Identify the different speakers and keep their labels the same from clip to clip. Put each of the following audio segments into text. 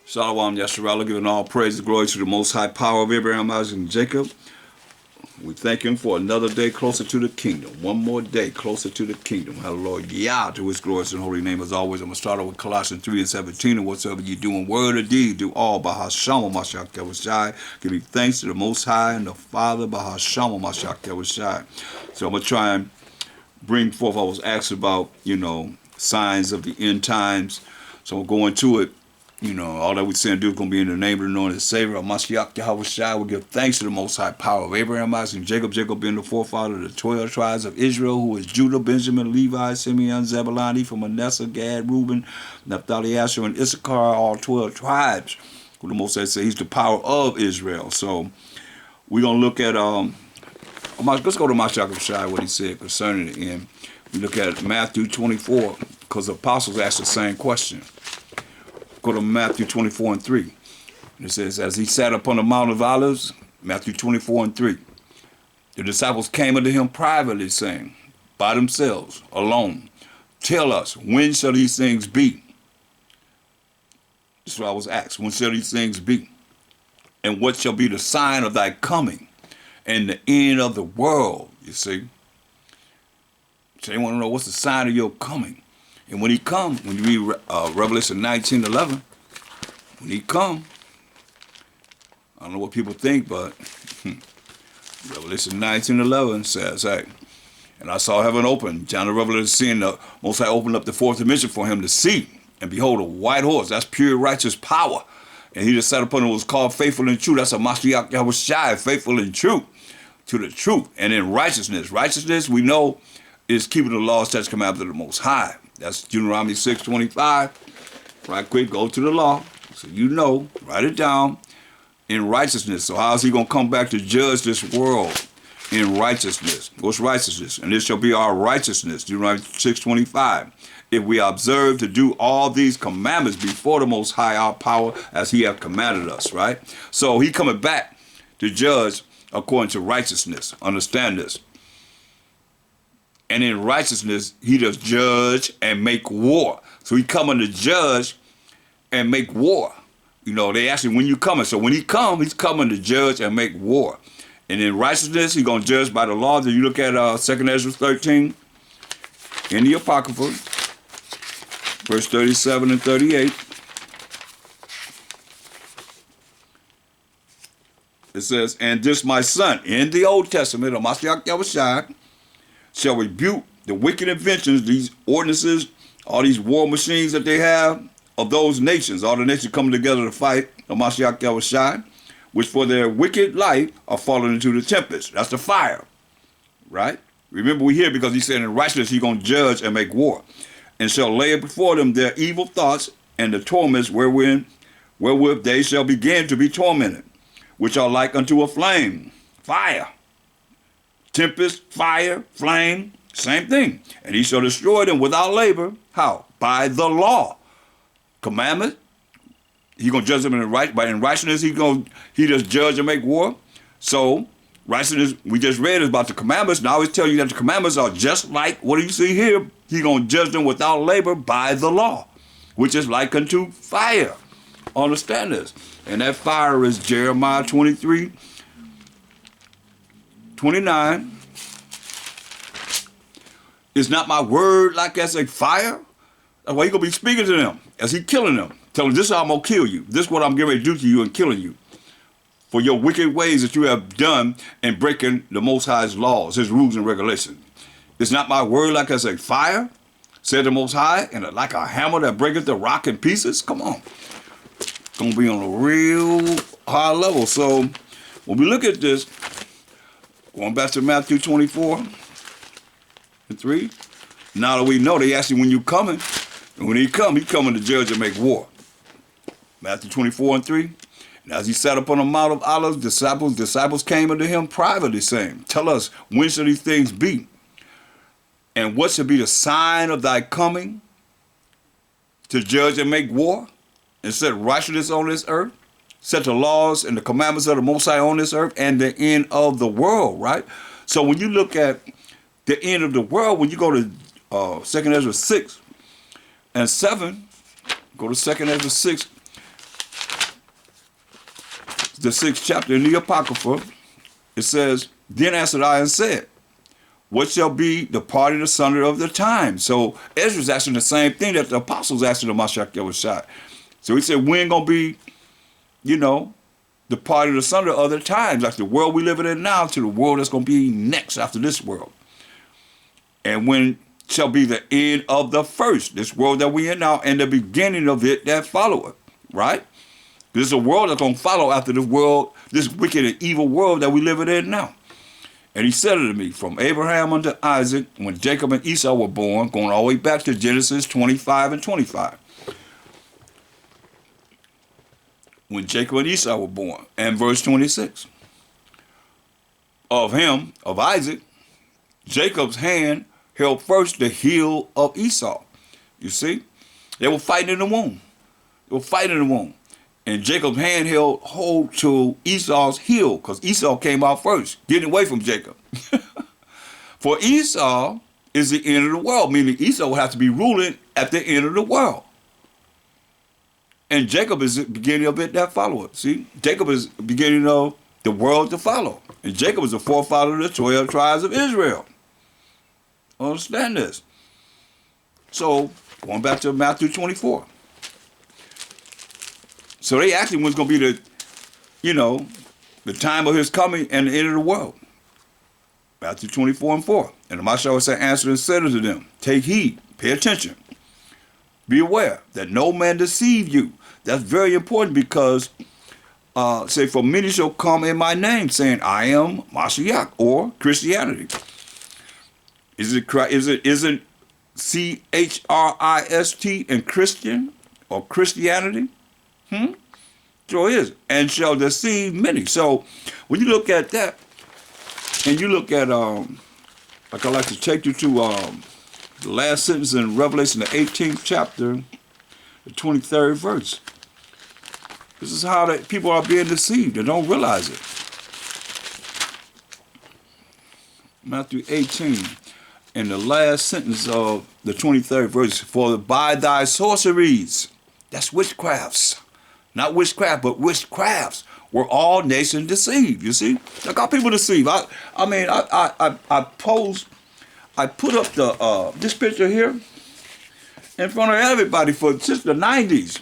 Speaker 1: Shalom Yasharala, giving all praise and glory to the most high power of Abraham, Isaac, and Jacob. We thank him for another day closer to the kingdom. One more day closer to the kingdom. Hallelujah. To his glorious and holy name. As always, I'm going to start off with Colossians 3 and 17. And whatsoever you do in word or deed, do all by Hashem Mashiach Yahushai. Giving thanks to the Most High and the Father by Hashem Mashiach Yahushai. So I'm going to try and bring forth, I was asked about, signs of the end times. So I'm going to it. All that we say and do is going to be in the name of the Lord and Savior, Mashiach Yahushua. We give thanks to the Most High power of Abraham, Isaac, and Jacob. Jacob being the forefather of the 12 tribes of Israel, who is Judah, Benjamin, Levi, Simeon, Zebulun, Ephraim, Manasseh, Gad, Reuben, Naphtali, Asher, and Issachar, all 12 tribes. Who the Most High says he's the power of Israel. So we're going to look at, let's go to Mashiach Yahushua, what he said concerning the end. We look at Matthew 24, because the apostles asked the same question. Go to Matthew 24 and 3. And it says, as he sat upon the Mount of Olives, Matthew 24 and 3, the disciples came unto him privately, saying, by themselves, alone, tell us, when shall these things be? That's what I was asked. When shall these things be? And what shall be the sign of thy coming and the end of the world? You see? So they want to know what's the sign of your coming. And when he come, when you read Revelation 19:11, when he come, I don't know what people think, but Revelation 19:11 says, hey, and I saw heaven open. John the Revelator seeing the Most High opened up the fourth dimension for him to see. And behold, a white horse, that's pure righteous power. And he that sat upon it was called faithful and true. That's a Mashiach Yahushua, faithful and true to the truth. And in righteousness, we know is keeping the law, statutes, commandments of the Most High. That's Deuteronomy 6:25. Right quick, go to the law. So write it down. In righteousness. So how is he going to come back to judge this world? In righteousness. What's righteousness? And this shall be our righteousness. Deuteronomy 6:25. If we observe to do all these commandments before the Most High, our power, as he hath commanded us, right? So he coming back to judge according to righteousness. Understand this. And in righteousness, he does judge and make war. So he coming to judge and make war. They ask him, when you coming? So when he come, he's coming to judge and make war. And in righteousness, he's going to judge by the law. Then you look at 2 Ezra 13 in the Apocrypha, verse 37 and 38. It says, and this my son, in the Old Testament, of Mashiach Yahushua, shall rebuke the wicked inventions, these ordinances, all these war machines that they have of those nations, all the nations coming together to fight the Mashiach Yahushua, which for their wicked life are fallen into the tempest. That's the fire, right? Remember we hear because he said in righteousness he's going to judge and make war, and shall lay before them their evil thoughts and the torments wherewith they shall begin to be tormented, which are like unto a flame, fire. Tempest, fire, flame, same thing. And he shall destroy them without labor. How? By the law. Commandment. He's going to judge them in righteousness. He does judge and make war. So righteousness, we just read is about the commandments. Now he's telling you that the commandments are just like what you see here. He's going to judge them without labor by the law, which is like unto fire. Understand this. And that fire is Jeremiah 23:29. Is not my word like as a fire? That's why he going to be speaking to them as he killing them. Tell them, this is how I'm going to kill you. This is what I'm getting ready to do to you and killing you. For your wicked ways that you have done in breaking the Most High's laws, his rules and regulations. Is not my word like as a fire, said the Most High, and like a hammer that breaketh the rock in pieces? Come on. It's going to be on a real high level. So when we look at this, going back to Matthew 24 and 3. Now that we know, they ask you when you coming. And when he come, he's coming to judge and make war. Matthew 24 and 3. And as he sat upon the Mount of Olives, disciples came unto him privately, saying, tell us, when shall these things be? And what shall be the sign of thy coming to judge and make war? And set righteousness on this earth? Set the laws and the commandments of the Most High on this earth and the end of the world, right? So when you look at the end of the world, when you go to 2 Ezra 6 and 7, go to 2 Ezra 6 the 6th chapter in the Apocrypha, it says, then answered I and said, what shall be the parting asunder of the time? So Ezra's asking the same thing that the apostles asked the Mashiach Yahushua. So he said, we ain't going to be, the parting asunder of the times, like the world we living in now to the world that's going to be next after this world. And when shall be the end of the first, this world that we in now, and the beginning of it that followeth, right? There's a world that's going to follow after this world, this wicked and evil world that we living in now. And he said unto me, from Abraham unto Isaac, when Jacob and Esau were born, going all the way back to Genesis 25 and 25. When Jacob and Esau were born, and verse 26. Of him, of Isaac, Jacob's hand held first the heel of Esau. You see? They were fighting in the womb. And Jacob's hand held hold to Esau's heel, because Esau came out first, getting away from Jacob. For Esau is the end of the world, meaning Esau will have to be ruling at the end of the world. And Jacob is the beginning of it that followeth. See, Jacob is the beginning of the world to follow. And Jacob is the forefather of the 12 tribes of Israel. Understand this. So, going back to Matthew 24. So they actually was going to be the time of his coming and the end of the world. Matthew 24 and 4. And the Mashiach said, answered and said unto them, take heed, pay attention. Be aware that no man deceive you. That's very important because, say, for many shall come in my name, saying, I am Mashiach, or Christianity. Isn't Christ in Christian or Christianity? Sure is. And shall deceive many. So when you look at that, and you look at, like I like to take you to the last sentence in Revelation, the 18th chapter, the 23rd verse. This is how that people are being deceived and don't realize it. Matthew 18, in the last sentence of the 23rd verse, for by thy sorceries, that's witchcrafts. Not witchcraft, but witchcrafts were all nations deceived. You see? Look how people deceive. I put up the this picture here in front of everybody since the 90s.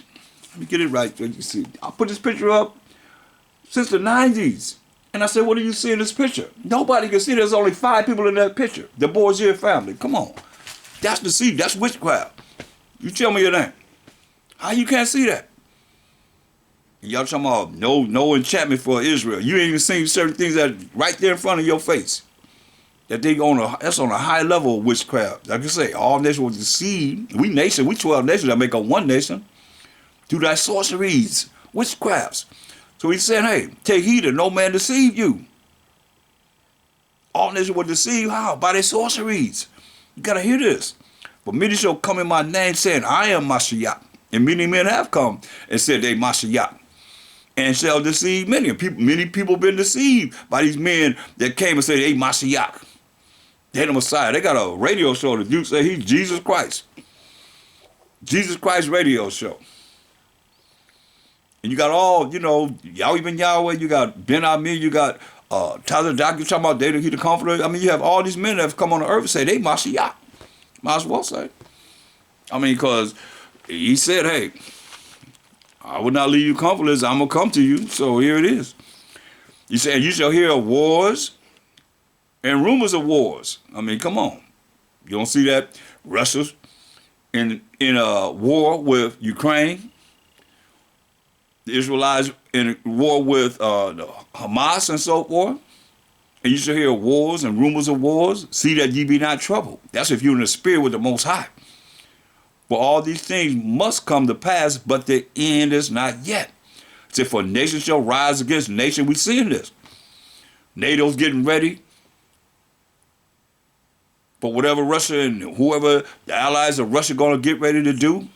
Speaker 1: Let me get it right so you see. I put this picture up since the 90s. And I said, what do you see in this picture? Nobody can see. There's only 5 people in that picture. The Borgia family. Come on. That's deceit. That's witchcraft. You tell me your name. How you can't see that? Y'all talking about no enchantment for Israel. You ain't even seen certain things that right there in front of your face. That's on a high level of witchcraft. Like I say, all nations were deceived. We 12 nations that make up one nation. Through thy sorceries, witchcrafts. So he said, hey, take heed that no man deceive you. All nations were deceived, how? By their sorceries. You gotta hear this. For many shall come in my name saying, I am Mashiach. And many men have come and said they Mashiach. And shall deceive many. Many people been deceived by these men that came and said, hey, Mashiach. They're the Messiah. They got a radio show. The dude say he's Jesus Christ. Jesus Christ radio show. And you got all, Yahweh Ben Yahweh, you got Ben Amir, you got Tyler Doc, you're talking about David, he the Comforter. I mean, you have all these men that have come on the earth and say they Mashiach. Might as well say. I mean, because he said, hey, I will not leave you comfortless. I'm going to come to you. So here it is. He said, you shall hear of wars and rumors of wars. I mean, come on. You don't see that Russia's in a war with Ukraine. The Israelites in a war with Hamas and so forth. And you shall hear wars and rumors of wars. See that ye be not troubled. That's if you're in the spirit with the Most High. For all these things must come to pass, but the end is not yet. It said, for nation shall rise against nation. We seeing this. NATO's getting ready for whatever Russia and whoever the allies of Russia going to get ready to do.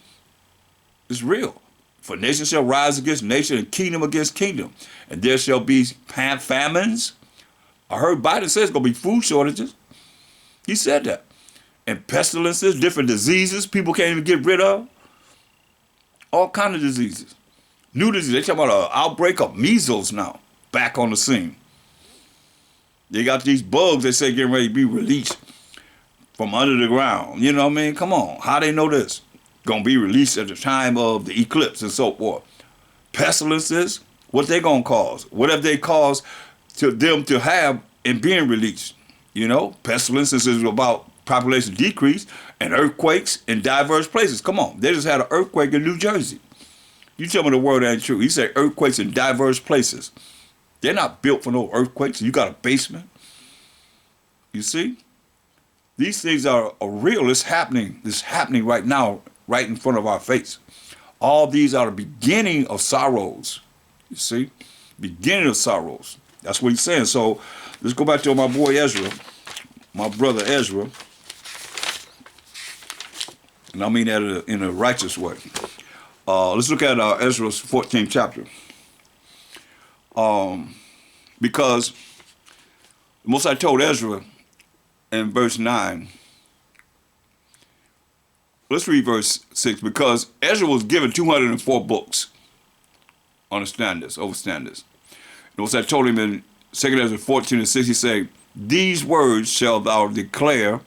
Speaker 1: It's real. For nation shall rise against nation and kingdom against kingdom. And there shall be famines. I heard Biden says it's going to be food shortages. He said that. And pestilences, different diseases people can't even get rid of. All kinds of diseases. New disease. They talking about an outbreak of measles now. Back on the scene. They got these bugs they say getting ready to be released from under the ground. You know what I mean? Come on. How they know this? Gonna be released at the time of the eclipse and so forth. Pestilences, what they gonna cause? What have they caused to them to have in being released? You know, pestilences is about population decrease and earthquakes in diverse places. Come on, they just had an earthquake in New Jersey. You tell me the word ain't true. He said earthquakes in diverse places. They're not built for no earthquakes. You got a basement. You see? These things are real. It's happening. It's happening right now, right in front of our face. All these are the beginning of sorrows. You see? Beginning of sorrows. That's what he's saying. So let's go back to my boy Ezra, my brother Ezra. And I mean that in a righteous way. Let's look at Ezra's 14th chapter. Because the Most High told Ezra in verse 9, let's read verse 6, because Ezra was given 204 books. Understand this, overstand this. The Most High told him in 2 Ezra 14 and 6, he said, these words shall thou declare,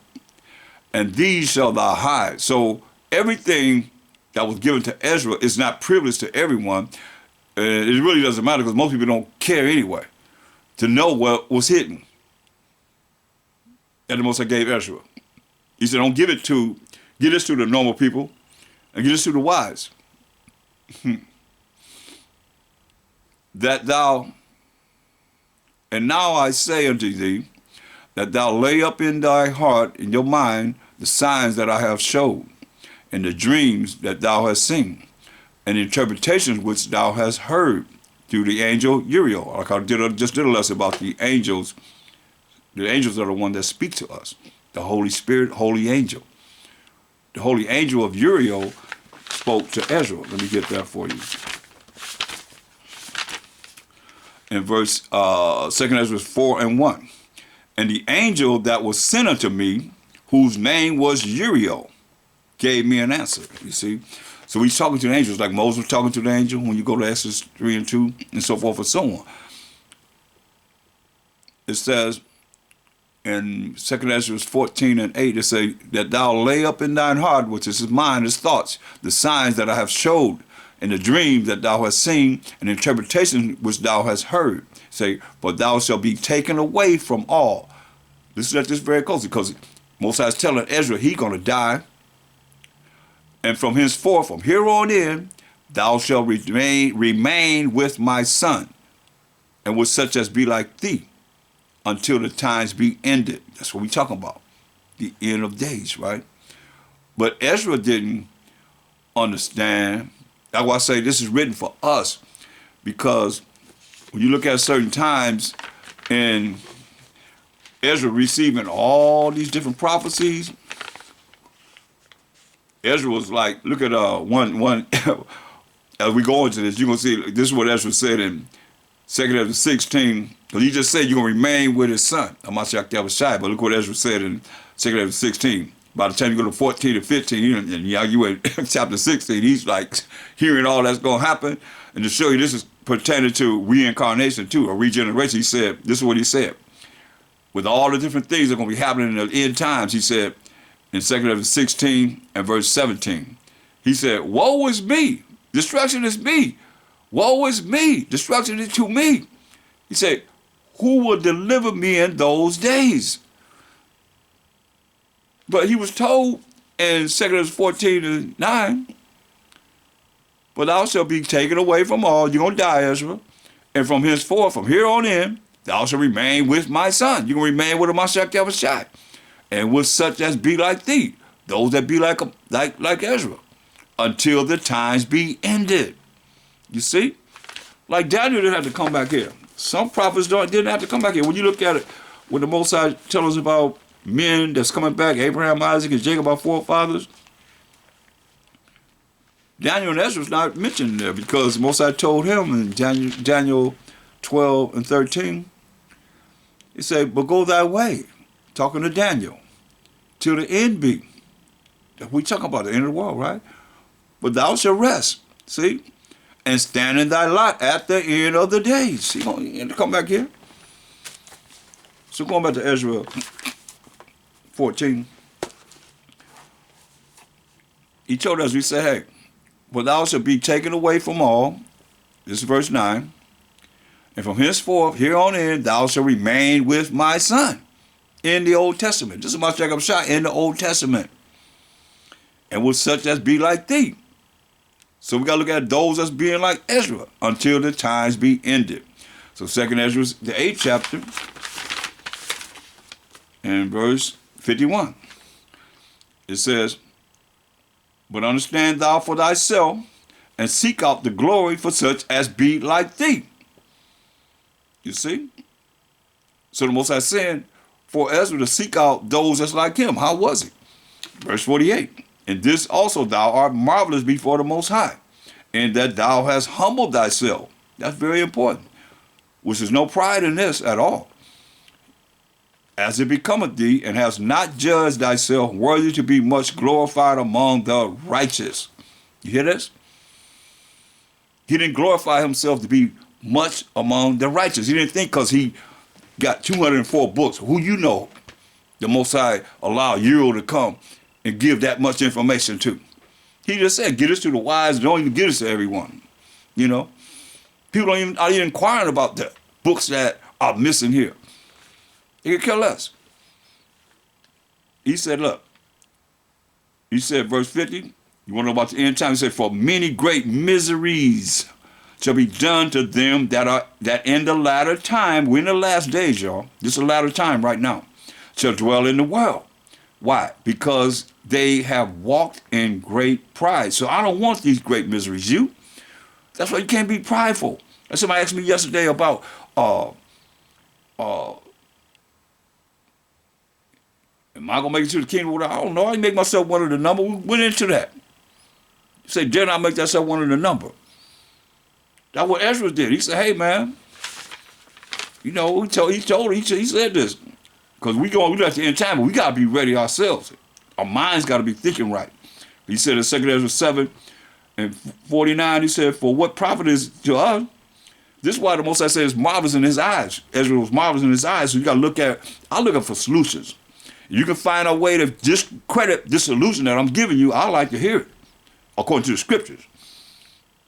Speaker 1: and these shall thou hide. So everything that was given to Ezra is not privileged to everyone. It really doesn't matter because most people don't care anyway to know what was hidden. And the Most High gave Ezra. He said, don't give this to the normal people and give this to the wise. And now I say unto thee, that thou lay up in thy heart, in your mind, the signs that I have showed, and the dreams that thou hast seen, and the interpretations which thou hast heard through the angel Uriel. Like I just did a lesson about the angels. The angels are the one that speak to us. The Holy Spirit, holy angel. The holy angel of Uriel spoke to Ezra. Let me get that for you. In verse 2 Ezra 4 and 1. And the angel that was sent unto me, whose name was Uriel, gave me an answer. You see? So he's talking to the angels like Moses was talking to the angel when you go to Exodus 3 and 2 and so forth and so on. It says in 2 Ezra 14 and 8, it says that thou lay up in thine heart, which is his mind, his thoughts, the signs that I have showed, and the dreams that thou hast seen, and the interpretation which thou hast heard. Say, but thou shalt be taken away from all. Listen at this very closely, because Most High is telling Ezra he's going to die. And from henceforth, from here on in, thou shalt remain with my son, and with such as be like thee, until the times be ended. That's what we're talking about. The end of days, right? But Ezra didn't understand. That's why I say this is written for us, because when you look at certain times in Ezra receiving all these different prophecies, Ezra was like, look at one as we go into this, you're going to see, this is what Ezra said in 2 Ezra 16, because he just said you're going to remain with his son, Hamashiach Yahushua, but look what Ezra said in 2 Ezra 16. By the time you go to 14 and 15, and you in chapter 16, he's like hearing all that's going to happen. And to show you this is pertaining to reincarnation too, or regeneration, he said, this is what he said. With all the different things that are going to be happening in the end times, he said in 2 Ezra 16 and verse 17, he said, woe is me, destruction is me. Woe is me, destruction is to me. He said, who will deliver me in those days? But he was told in 2 Ezra 14 and 9, but thou shalt be taken away from all. You're going to die, Ezra. And from henceforth, from here on in, thou shalt remain with my son. You're going to remain with Hamashiach Yahushua. And with such as be like thee, those that be like Ezra, until the times be ended. You see? Like Daniel didn't have to come back here. Some prophets didn't have to come back here. When you look at it, when the Most High tells us about men that's coming back, Abraham, Isaac, and Jacob, our forefathers, Daniel and Ezra's not mentioned there because Most High told him in Daniel 12 and 13, he said, but go thy way, talking to Daniel, till the end be. We talking about the end of the world, right? But thou shalt rest, see? and stand in thy lot at the end of the days. He going to come back here. So going back to Ezra 14, he told us, he said, hey, but thou shalt be taken away from all, this is verse 9, and from henceforth, here on in, thou shalt remain with my son in the Old Testament. This is my Jacob shot in the Old Testament. And with such as be like thee. So we got to look at those as being like Ezra until the times be ended. So 2nd Ezra, the 8th chapter, and verse 51. It says, but understand thou for thyself, and seek out the glory for such as be like thee. You see? So the Most High said for Ezra to seek out those that's like him. How was it? Verse 48. And this also thou art marvelous before the Most High, in that thou hast humbled thyself. That's very important. Which is no pride in this at all. As it becometh thee, and hast not judged thyself worthy to be much glorified among the righteous. You hear this? He didn't glorify himself to be much among the righteous. He didn't think because he got 204 books, who you know the Most High allowed Uriel to come and give that much information to. He just said, get us to the wise, don't even get us to everyone. You know? People are even inquiring about the books that are missing here. They could care less. He said, look, he said, verse 50, you want to know about the end time? He said, for many great miseries shall be done to them that in the latter time, we're in the last days, y'all. This is the latter time right now, shall dwell in the world. Why? Because they have walked in great pride. So I don't want these great miseries. You? That's why you can't be prideful. And somebody asked me yesterday about am I going to make it to the kingdom? I don't know. I make myself one of the number. We went into that. You say, dare not make that one of the number. That's what Ezra did. He said, hey, man, you know, he said this. Because we at the end time, but we got to be ready ourselves. Our minds got to be thinking right. He said in 2 Ezra 7 and 49, he said, for what profit is to us? This is why the Most High says marvelous in his eyes. Ezra was marvelous in his eyes. So you got to look at, I'm looking for solutions. You can find a way to discredit this solution that I'm giving you. I like to hear it, according to the scriptures.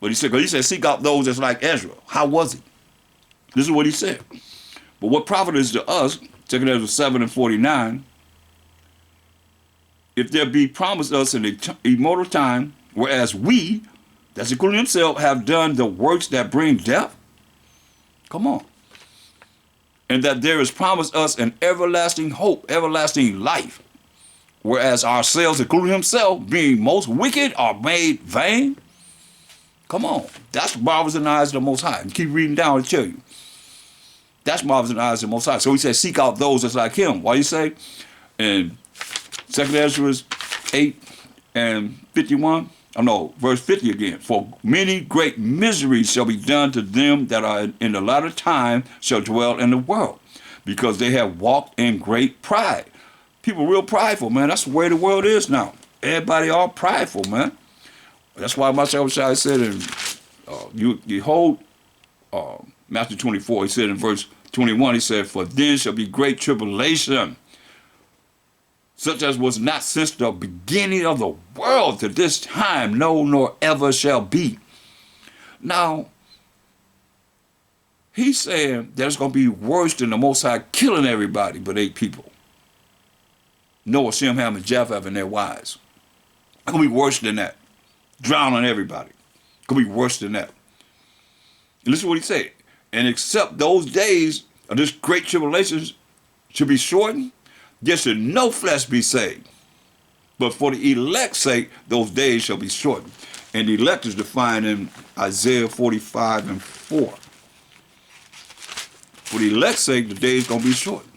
Speaker 1: But he said, seek out those that's like Ezra. How was it? This is what he said. But what profit is to us, 2 Ezra 7 and 49, if there be promised us an immortal time, whereas we, that's including himself, have done the works that bring death? Come on. And that there is promised us an everlasting hope, everlasting life, whereas ourselves, including himself, being most wicked, are made vain? Come on. That's marvelous in the eyes of the Most High. And keep reading down to tell you. That's marvelous in the eyes of the Most High. So he said, seek out those that's like him. Why you say? In 2 Ezra 8 and 51, verse 50 again. For many great miseries shall be done to them that are in the latter time shall dwell in the world, because they have walked in great pride. People real prideful, man. That's the way the world is now. Everybody all prideful, man. That's why my Shai said in you hold Matthew 24, he said in verse 21, he said, for then shall be great tribulation, such as was not since the beginning of the world to this time, no, nor ever shall be. Now, he's saying that it's going to be worse than the Most High killing everybody but 8 people. Noah, Shem, Ham, and Japheth and their wives. It's going to be worse than that. Drowning everybody. It's going to be worse than that. And listen to what he said. And except those days of this great tribulation should be shortened, there should no flesh be saved. But for the elect's sake, those days shall be shortened. And the elect is defined in Isaiah 45 and 4. For the elect's sake, the days going to be shortened.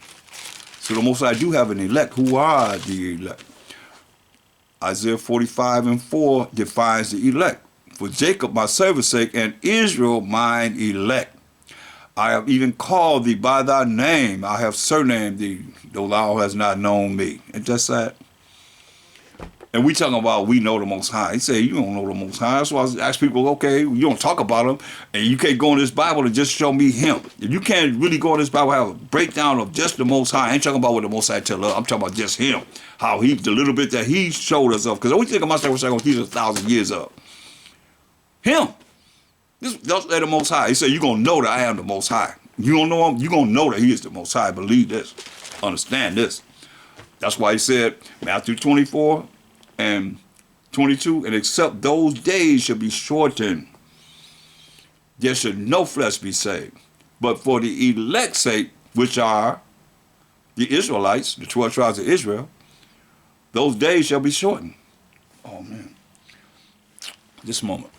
Speaker 1: So the Most High do have an elect. Who are the elect? Isaiah 45 and 4 defines the elect. For Jacob my servant's sake, and Israel mine elect. I have even called thee by thy name. I have surnamed thee, though thou hast not known me. Ain't that sad? And we talking about we know the Most High. He said, you don't know the Most High. That's why I ask people, okay, you don't talk about him, and you can't go in this Bible and just show me him. If you can't really go in this Bible and have a breakdown of just the Most High, I ain't talking about what the Most High tell us. I'm talking about just him. How he, the little bit that he showed us of. Because we think of myself, we're going to teach us 1,000 years of. Him. Just let the Most High. He said, you're going to know that I am the Most High. You don't know him, you're going to know that he is the Most High. Believe this. Understand this. That's why he said, Matthew 24 and 22, and except those days shall be shortened, there should no flesh be saved. But for the elect's sake, which are the Israelites, the 12 tribes of Israel, those days shall be shortened. Oh, man. This moment.